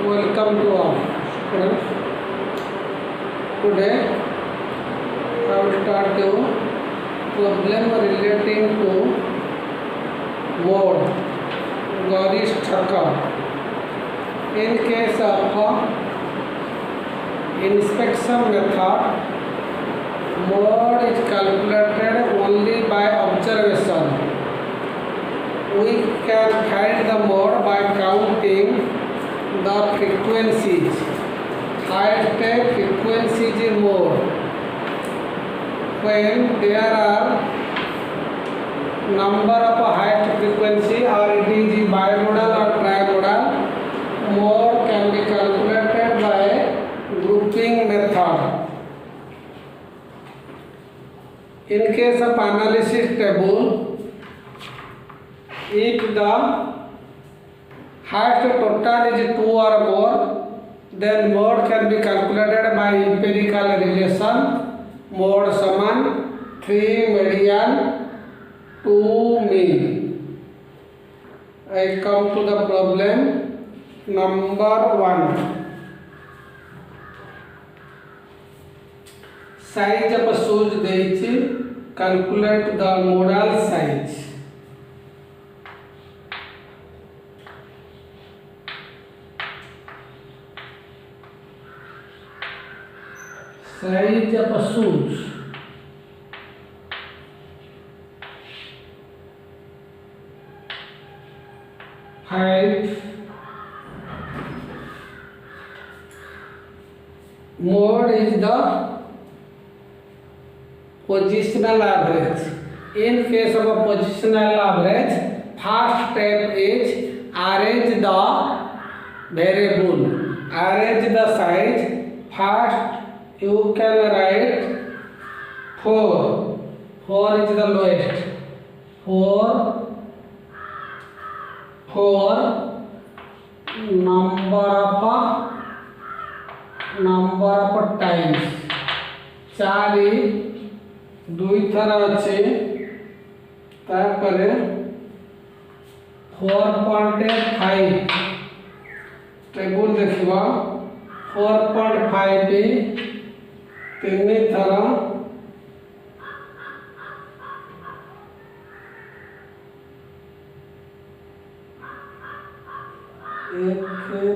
Welcome to all students. Today I will start you problem relating to mode Gaurish-Thakkar. In case of inspection method, mode is calculated only by observation. We can find the mode by counting the frequencies. Highest frequencies in mode. When there are number of highest frequency, or it is bimodal or trimodal, mode can be calculated by grouping method. In case of analysis table, if the highest total is 2 or more, then mode can be calculated by empirical relation. Mode समान 3 median 2 mean. I come to the problem number 1. Size of shoes ଦେଇଛି, calculate the modal size. Size of shoes. Height. Mode is the positional average. In case of a positional average, first step is arrange the variable. Arrange the size. First you can write 4. 4 is the lowest. 4 number of times. 4 दुई थर अच्छे तापरे 4.5 table देखिबा 4.5 पे 3 थर 1 2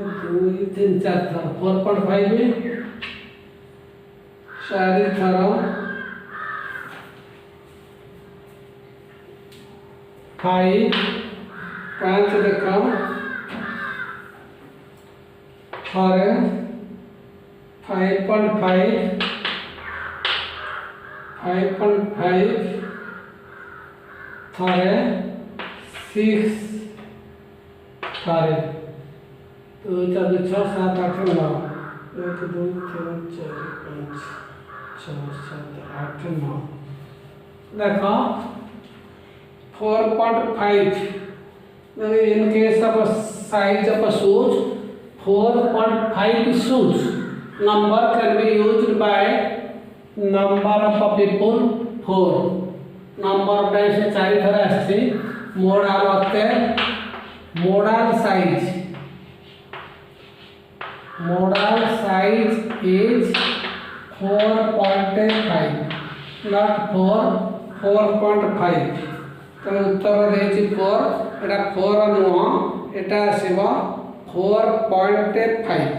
3 4 थर 4.5 पे 4 थर 5 देखो और 5.5 थारे 6 थारे 2 4 6 7 8 9 1 2 3 4 5 6 7 8 9 देखो 4.5. In case of a size of a shoes, 4.5 shoes number can be used by number of people 4. Number of times 4 थर आछी. modal होते modal size. Modal size is 4.5, not 4.5. तो उत्तर देछि 4. एटा 4 नुह, एटा आसीबो 4.5.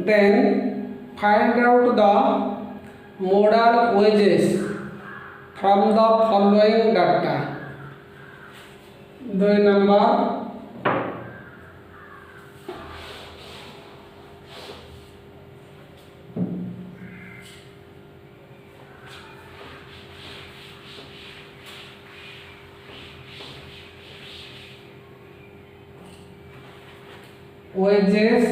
Then find out the modal wages from the following data. 2 number wages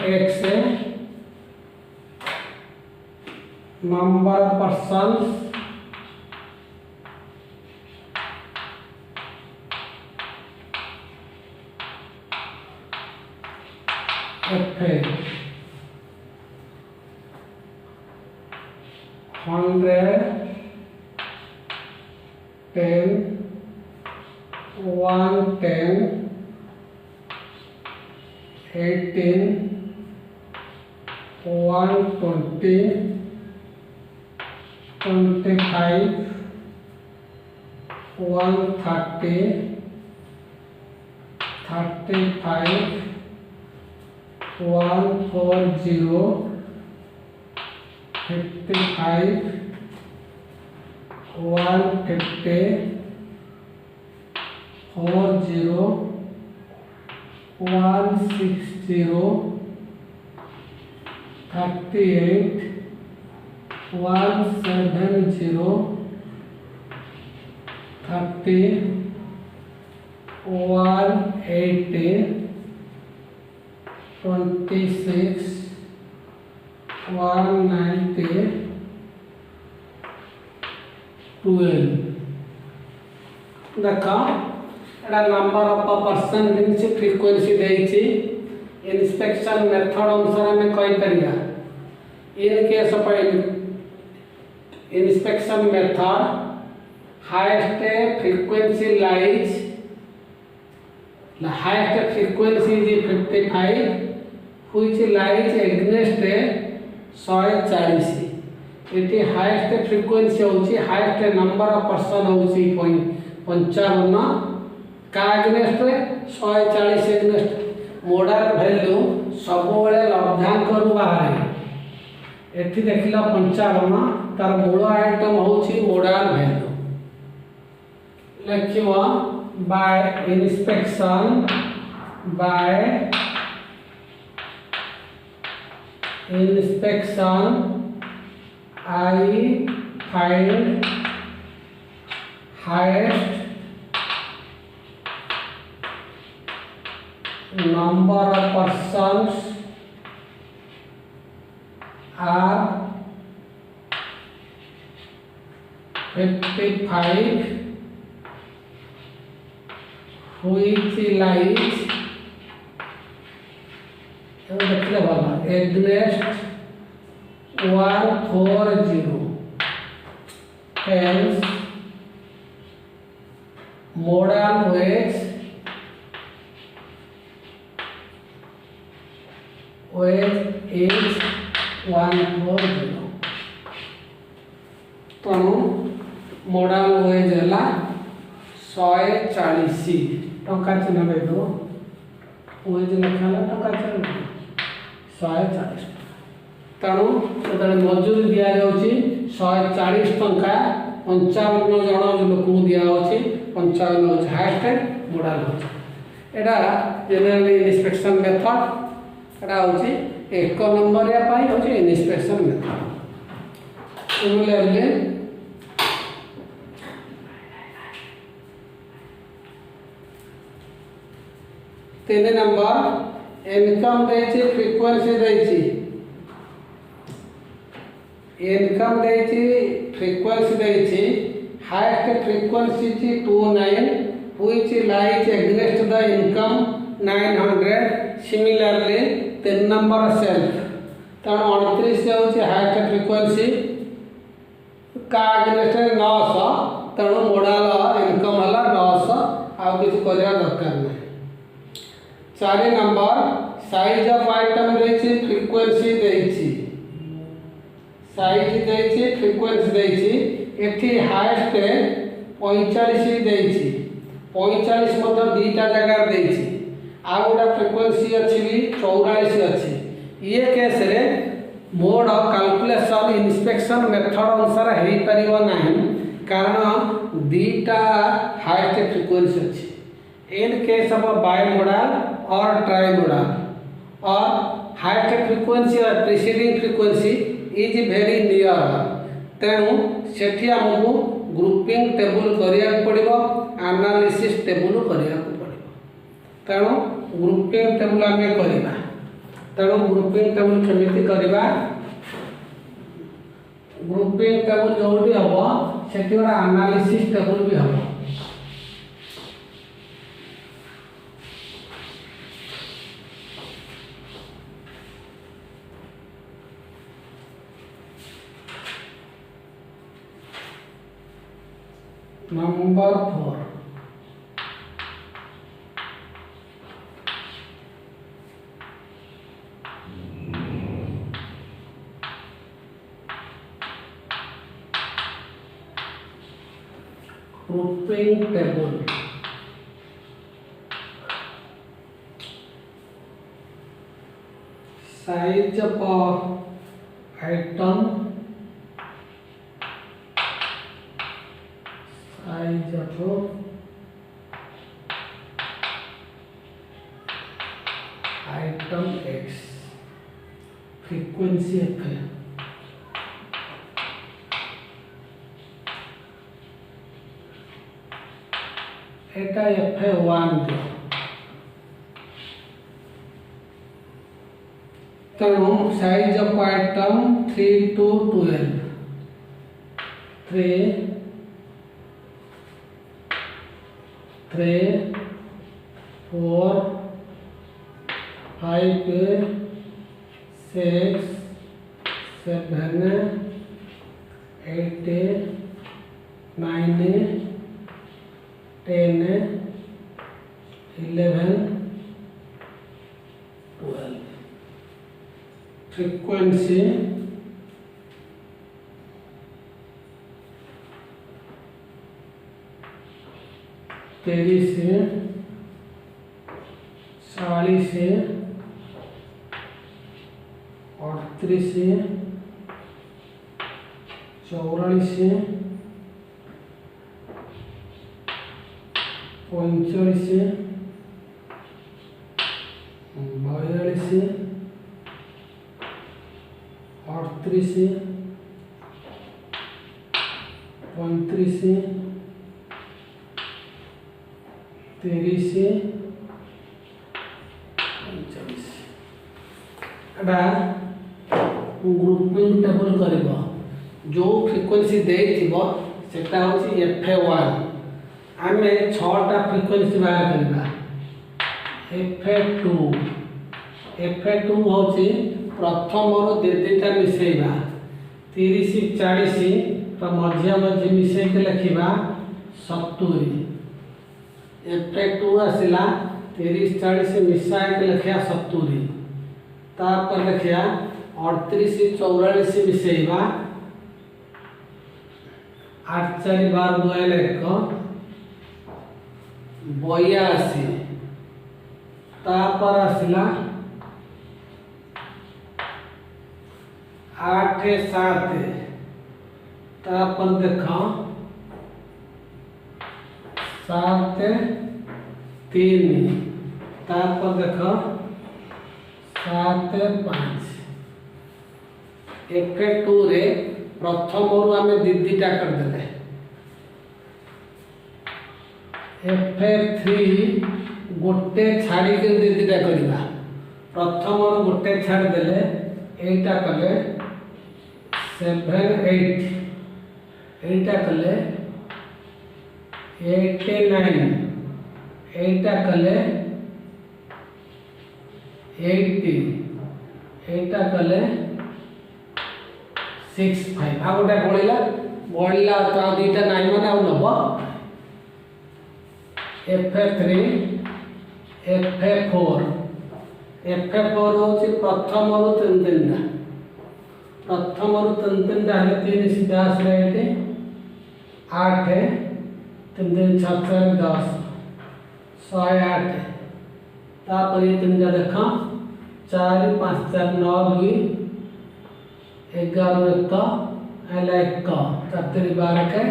X है, number of persons F है. 100 10 110 18 120 25 130 35 140 55 150 40 160 38 170 30 180 26 190 12 देखो एटा number of person means frequency देछि इंस्पेक्शन मेथड अनुसार हमें कहि परिया in case of inspection method highest frequency lies the highest frequency is 55 which lies against 140 इति हाईएस्ट फ्रीक्वेंसी होची हाईएस्ट नंबर ऑफ पर्सन होची 55 का अगेंस्ट 140 अगेंस्ट मोडाल वैल्यू सब बेले लब्धांक रु बाहर एठी देखिला 55 तार मूल आइटम होची मोडाल वैल्यू लिखिवा बाय inspection I find highest number of persons are 55 which lies against 140 hence modal weight is 140 तनु मोडाल वेज है 140 टंका चिन्ह दे दो वेज लिखा टंका चिन्ह 140 तेणु जो मजूरी दि जाऊँगी 140 टंका 55 जन लोक दिखाई 55 हूँ हाएस्ट मोडाल होगा जनरली इंस्पेक्शन मेथड एटा हूँ 1 नंबर हूँ inspection method similarly 3 number income देछि फ्रीक्वेंसी देछि इनकम देछि फ्रीक्वेंसी देछि highest frequency 29 which lies against the income 900 similarly 3 number self तेणु 29 होछि हाईएस्ट फ्रीक्वेंसी का अगेंस्ट 900 तेणु मोडाल इनकम हला 900 आ किछ करिया दरकार नै 4 नंबर साइज ऑफ आइटम देछि फ्रीक्वेंसी देछि साइज देछि फ्रीक्वेंसी देछि एठी हाईएस्ट 45 देछि 45 मतलब दीटा जगह देछि आ गोटा फ्रीक्वेंसी अछि भी 44 अछि ये केस रे मोड कैलकुलेशन इंस्पेक्शन मेथड अनुसार हेई परिबो नाही कारण दीटा हाईएस्ट फ्रीक्वेंसी अछि इन केस ऑफ बाइमोडल और ट्राइमोडल और हाईएस्ट फ्रीक्वेंसी और preceding frequency is very near तेणु सेठी हमको ग्रुपिंग टेबल करिया पड़िबो एनालिसिस टेबल करिया पड़िबो तेणु ग्रुपिंग टेबल आमे करिबा तेणु ग्रुपिंग टेबल केमिति करिबा ग्रुपिंग टेबल जोडी हबो सेठी बडा एनालिसिस टेबल भी हबो number 4 grouping table size of item size of item x frequency f Etah f1 दियो तेणु size of item 3 to 12 3 4 5 6 7 8 9 10 11 12 frequency तेरी से 40 से 38 से 44 से 45 से 42 से 38 से 35 से 23 से 45 एटा ग्रुपिंग टेबल करबो जो फ्रीक्वेंसी देथिबो सेटा होची f1 आमे 6टा फ्रीक्वेंसी बाहर करबा f2 होची प्रथम रो देता मिसेइबा 30 40 तो मध्य मध्य मिसेइ के लिखिबा 70 f2 आसिला 30 40 मिसाइ के लिखिया 70 तापर लिखिया 38 44 मिसेइबा 8 4 12 2 1 82 तापर आसिला 8 7 तापर देखो 7 3 तापर देखो 7 5 f2 रे प्रथम रु आमे दीदीटा कर देले f3 गोटे छाड़ी के दीदीटा करबा प्रथम रु गोटे छाड़ देले एटा कले 7 8 एटा कले 8 9 एटा कले 80 एटा कले 6 5 आ गोटे बळिला तो आ दुईटा नाइ माने आ नबो f3 f4 होची प्रथम रु 3 टा प्रथम रु 3 टा है 3 सीधा आसले 8 3 3 6 4 10 108 तापर ये 3 टा देखो 4 5 4 9 2 11 1 एला 1 4 12 के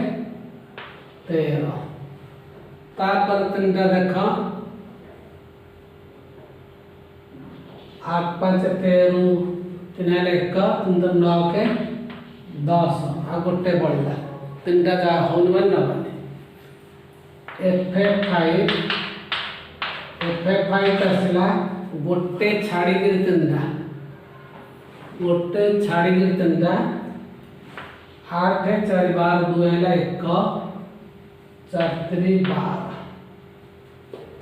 13 तापर 3 टा देखो 8 5 13 3 1 3 9 के 10 आ गोटे बळिला 3 टा जा होन मन न बने f5 आसला गोटे छाड़ी के 3 टा गोटे छाड़ी के 3 टा 8 4 12 2 एला 1 4 3 12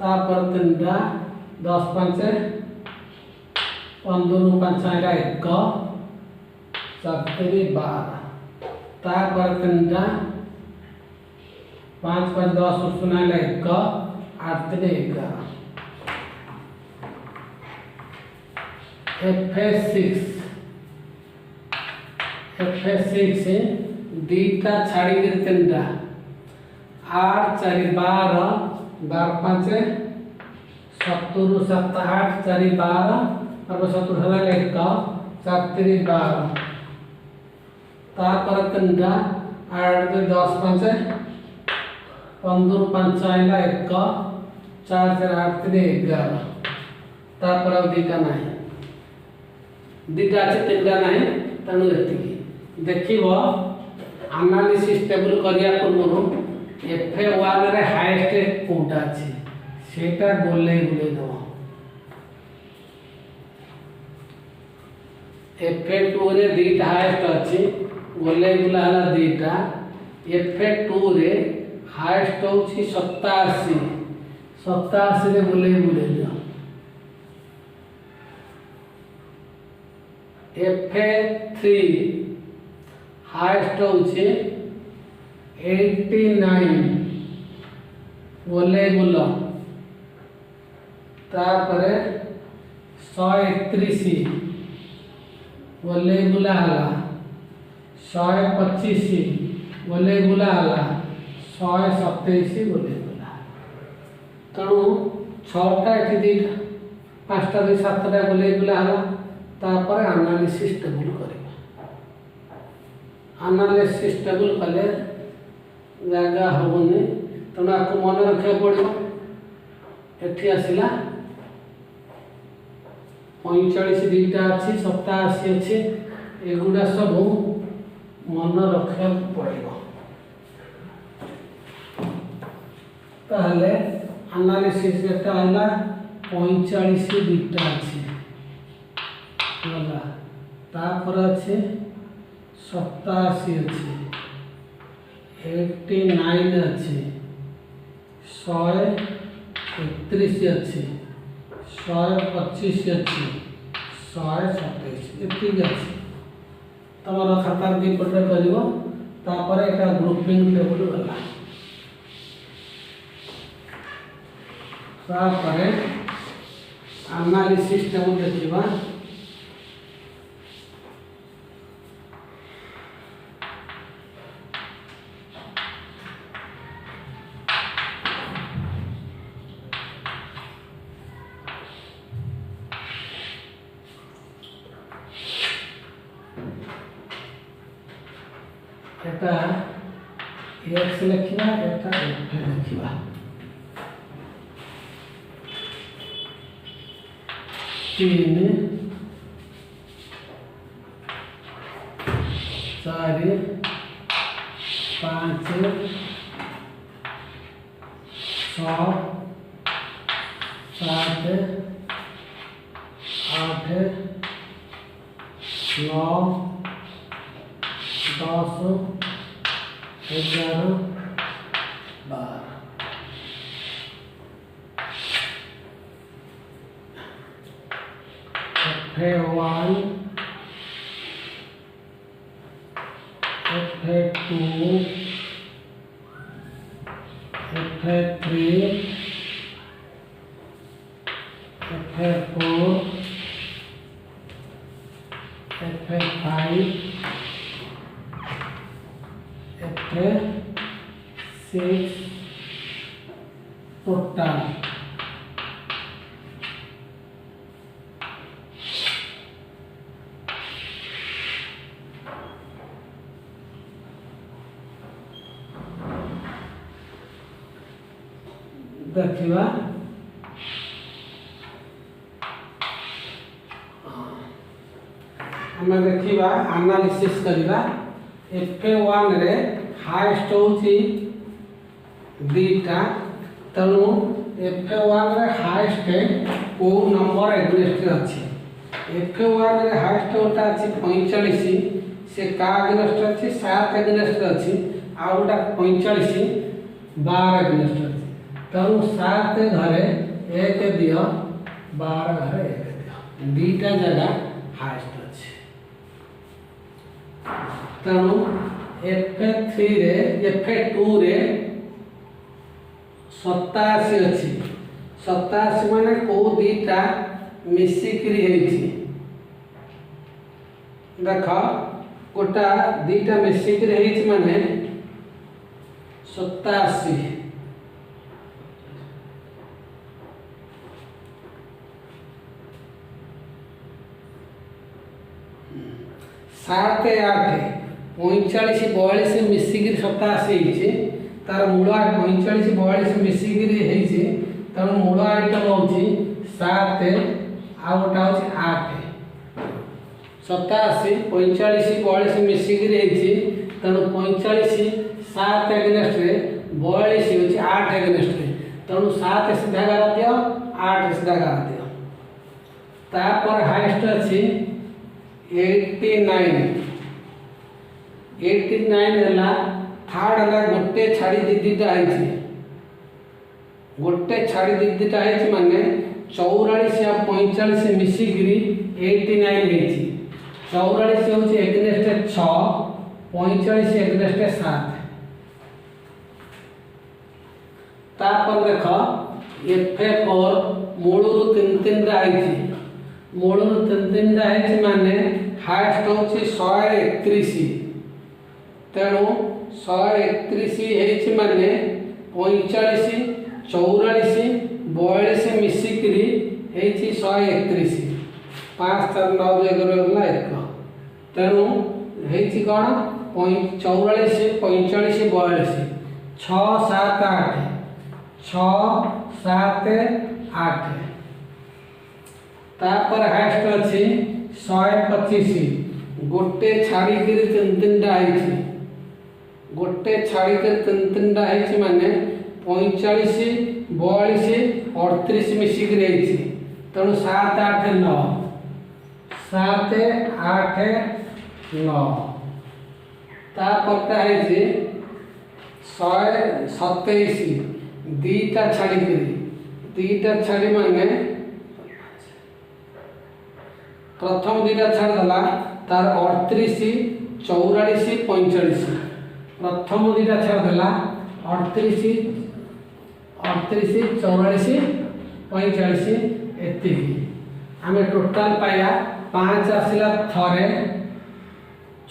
तापर 3 टा 10 5 15 5 एला 1 4 3 12 तापर 3 टा 5 5 10 ଶୂନ ହେଲା 1 8 3 11 F6 दीटा छाड़ी कर तीनटा 8 4 12 12 5 70 7 8 4 12 और 70 ହେଲା 1 4 3 12 तापर तीनटा 8 2 10 5 15 5 आइला 1 4 4 8 3 11 तापर अब दीटा नहीं दीटा अच्छे तीनटा नहीं तेणु एतिकी देखिबो एनालिसिस टेबल करिया पूर्व F1 रे हाईएस्ट कोटा अछि सेटा बोले दो F2 रे दीटा हाईएस्ट अछि बोले बुला हला दीटा F2 रे हाईएस्ट होछि 87 87 रे बोले दो F3 हाईएस्ट होछि 89 बोले बुला तापरे 131 बोले बुला हला 125 बोले बुला हला 127 बोले बुला तेणु 6टा एठी दीटा 5टा 2 7टा बोले बुला हला तापर एनालिसिस टेबल करबा एनालिसिस टेबल कले जागा होबनी तेणु आपको मन रखा पड़ो एठी आसिला 45 दीटा अच्छी 87 अच्छी एगुड़ा सब मन रखा पड़ो ताहले एनालिसिस एटा हला 45 दीटा अच्छी तापर अच्छे 87 अच्छे 89 अच्छे 131 अच्छे 125 अच्छे 127 एतिक अच्छे तुम खाता दीपटे कर ग्रुपिंग टेबल गला तापर एनालिसिस टेबल देखिबा एटा एक्स लिखिबा एटा F लिखिबा 3 4 5 6 7 8 9 10 11 12 F1 F2 F3 F4 F5 F6 total देखिबा हमें देखिबा एनालिसिस करिबा F1 रे हाईएस्ट होची दीटा तेणु F1 रे हाईएस्ट को नंबर एग्नेस्ट अछि F1 रे हाईएस्ट होता अछि 45 से का एग्नेस्ट अछि 7 एग्नेस्ट अछि आ उटा 45 12 एग्नेस्ट अछि तेणु 7 घरे 1 दियो 12 घरे 1 दियो दीटा जगह हाईएस्ट अछि तेणु F3 रे F2 रे 87 अच्छी 87 माने को दीटा मिसिक्री है देख गोटा दीटा मिसिक्री है माने 87 7 8 45 42 मिसिक्री 87 तार मूल 45 42 मिसिक्री है तेणु मूल आइटम हूँ 7 आ गोटा हूँ 8 87 45 42 मिसिक्री है तेणु 45 7 एगेनेस्ट 42 हूँ 8 एगेनेस्ट तेणु 7 सीधा गार दियो 8 सीधा गार दियो तापर हाइस्ट अच्छी 89 है थर्ड है गोटे छाड़ी दीटा है गोटे छाड़ी दीटा है माने 44 या 45 मिसिक्री 89 है 44 हूँ एगेनेस्ट 6 45 एगेनेस्ट 7 तापर देख FA4 मूलू 3 आई मूलू 3 आई माने हाइस्ट हूँ 131 तेणु 131 माने 45 44 42 मिसिक्री 131 5 4 9 11 1 तेणु कौन 44 45 42 6 7 8 6 7 8 तापर हाइस्ट अच्छी 125 गोटे छाड़ी 3 आई गोटे छाड़ी 3 आई माने 45 42 38 मिसिक्री तेणु 7 8 9 7 8 9 तापरटा है 127 दीटा छाड़ी माने प्रथम दीटा छाड़ देला तार 38 44 45 प्रथम दीटा छाड़ देला 38 44 45 एति आमे टोटल पाया 5 आसिला थरे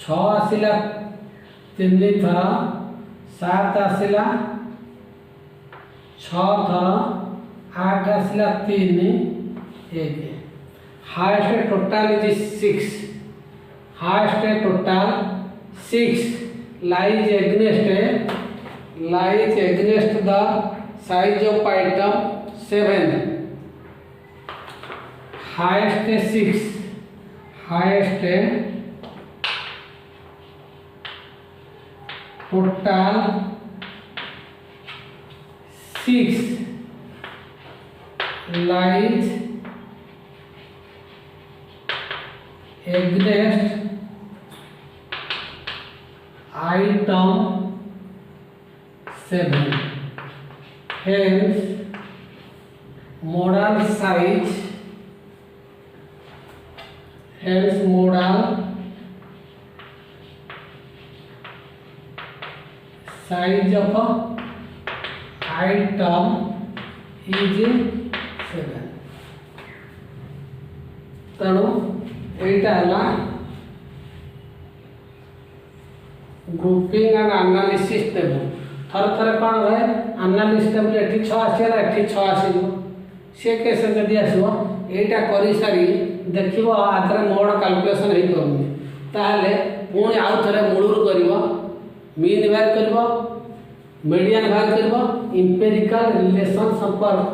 6 आसिला 3 थर 7 आसिला 6 थर 8 आसिला 3 1 highest total is 6 highest total 6 lies against the size of item 7 highest 6 highest total 6 lies against item 7 hence modal size of item is 7 तेणु एटा हला ग्रुपिंग एंड एनालिसिस टेबल थर थर कौन है एनालिसिस टेबल एठी 6 आसीला एठी 6 आसीबो से केसे जदी आसीबो एटा करि सारी देखिबो आथरे मोड कैलकुलेशन हे करूनी ताले पुणी आउ थरे मूलरू करिवो मीन बार करिवो मीडियन बार करिवो एम्पिरिकल रिलेशन संपर्क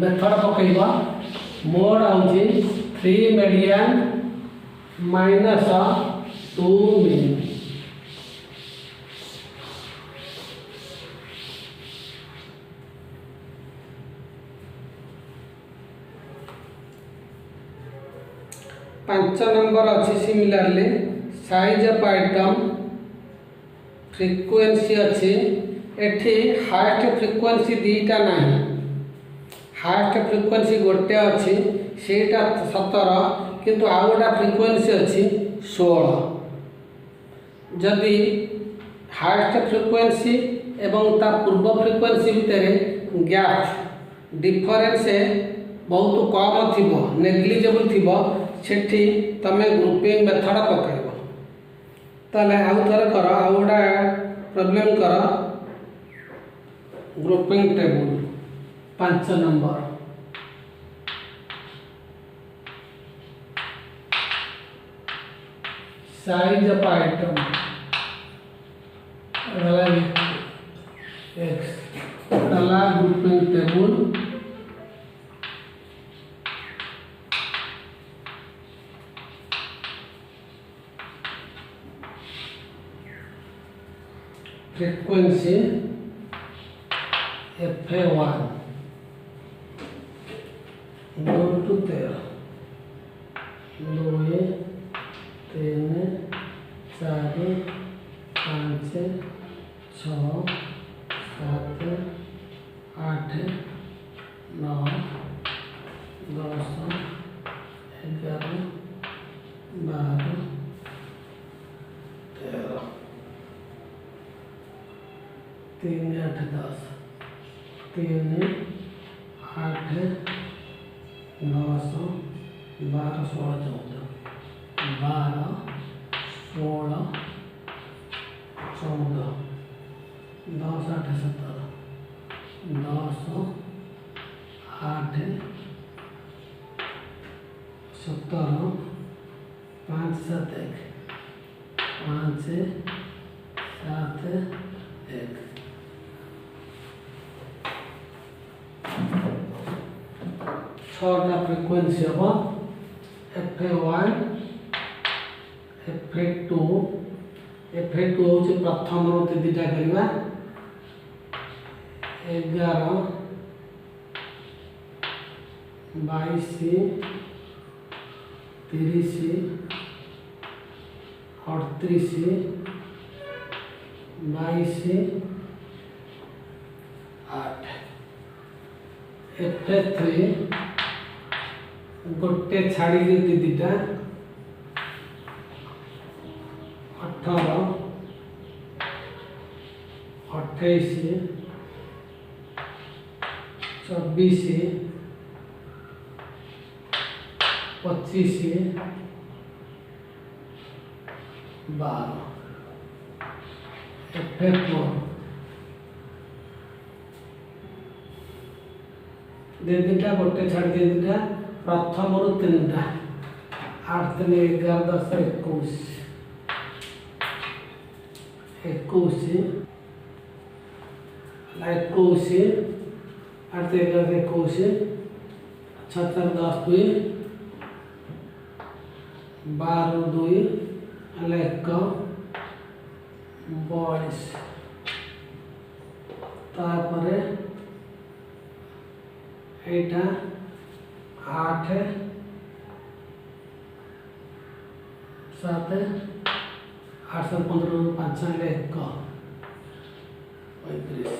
मेथड पकइबो मोड आउची 3 मीडियन माइनस 2 मीन 5 नंबर अच्छी similarly size of item frequency अच्छी एठी हाईएस्ट फ्रीक्वेंसी दीटा नहीं हाईएस्ट फ्रीक्वेंसी गोटे अच्छी सेटा 17 किंतु आ गोटा फ्रीक्वेंसी अच्छी 16 जदि हाईएस्ट फ्रीक्वेंसी एवं ता पूर्व फ्रीक्वेंसी भितर गैप डिफरेंस बहुत कम थी नेग्लिजिबल थी सेठी तमे ग्रुपिंग मेथड पकेब ताले आउ थरे कर आउ गोटा प्रॉब्लम कर grouping table 5 number size of item x डाला grouping table frequency FA1 2 to 13 2 3 4 5 6 7 8 9 10 11 12 13 3 8 10 3 8 9 12 16 14 12 16 10 8 17 10 8 17 5 7 1 5 7 1 छटा फ्रीक्वेंसी हम FA1 FA2 FA2 हूँ प्रथम दुटा करवा 11 22 30 38 22 8 FA3 गोटे छाड़ी दीटा 18 28 24 25 12 FA4 दे दीटा गोटे छाड़ी दीटा प्रथम रु 3टा 8 3 11 10 21 21 8 11 21 6 4 10 2 12 2 1 42 तापरे एटा 8 7 8 7 15 5 1 35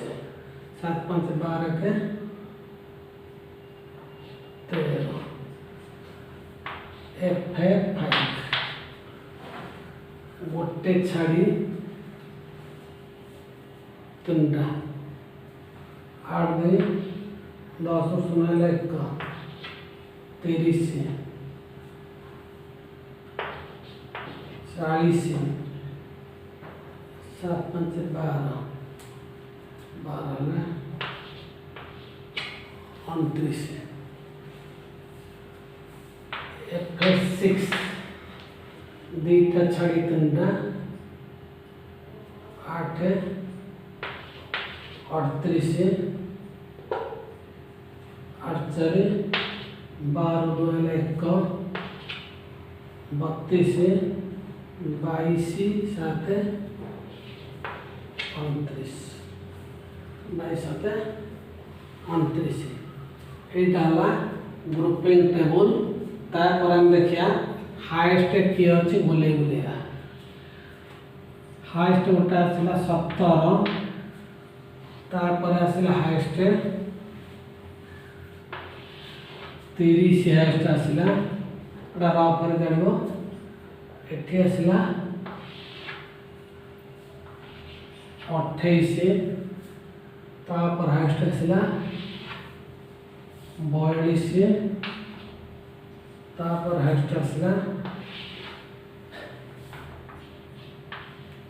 7 5 12 के 13 FA5 गोटे छाड़ी 3टा 8 2 10 0 1 30 40 7 5 12 12 29 FA6 दीटा छाड़ी 3टा 8 38 48 12 2 1 32 22 7 29 22 7 29 एटा हला ग्रुपिंग टेबल तापर हम देखिया हाईएस्ट की अछि बुले बुलेया हाईएस्ट गोटा आसला 17 तापर आसला हाईएस्ट 30 हाईएस्ट आसला एटा रा पर जानिबो एठी आसला 28 तापर हाइस्ट आसला 42 तापर हाइस्ट आसला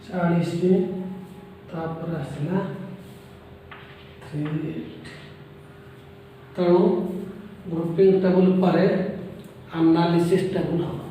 40 तापर आसला 38 तेणु ग्रुपिंग टेबल पर एनालिसिस टेबल हम